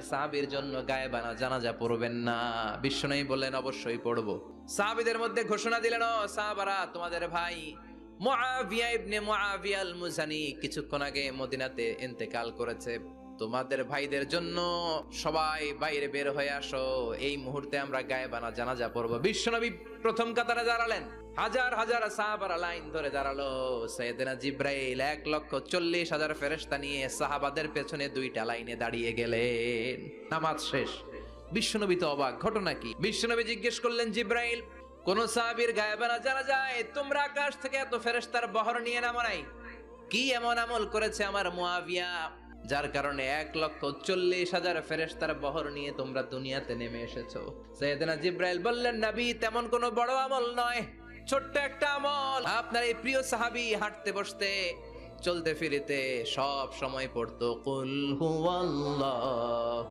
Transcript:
আমাদের সাহাবীর জন্য গায়েবানা জানাজা পড়বেন না? বিশ্বনবী বললেন অবশ্যই পড়ব। সাহাবীদের মধ্যে ঘোষণা দিলেন, ও সাহাবারা, তোমাদের ভাই মুআবিয়া ইবনে মুআবিয়া আল মুজানি কিছুক্ষণ আগে মদিনাতে ইন্তেকাল করেছে। তোমাদের ভাইদের জন্য সবাই বাইরে বের হয়ে আসো, এই মুহূর্তে আমরা গায়েবানা জানাজা পড়ব। বিশ্বনবী প্রথম কাতারে দাঁড়ালেন, হাজার হাজার সাহাবারা লাইন ধরে দাঁড়ালো। সাইয়েদনা জিব্রাইল 1,40,000 ফেরেশতা নিয়ে সাহাবাদের পেছনে দুইটা লাইনে দাঁড়িয়ে গেলেন। নামাজ শেষ। বিশ্বনবী তো অবাক, ঘটনা কি? বিশ্বনবী জিজ্ঞেস করলেন, জিব্রাইল, কোন সাহাবীর গায়েবানা জানা যায়? তোমরা আকাশ থেকে এত ফেরেশতার বহর নিয়ে নামো নাই? কি এমন আমল করেছে আমার মুআবিয়া যার কারণে 1,40,000 ফেরেশতার বহর নিয়ে তোমরা দুনিয়াতে নেমে এসেছো? সাইয়েদনা জিব্রাইল বললেন, নবী, তেমন কোনো বড় আমল নয়, ছোট্ট একটা আমল। আপনার এই প্রিয় সাহাবী হাঁটতে বসতে চলতে ফিরিতে সব সময় পড়তো কুল হুয়াল্লাহ।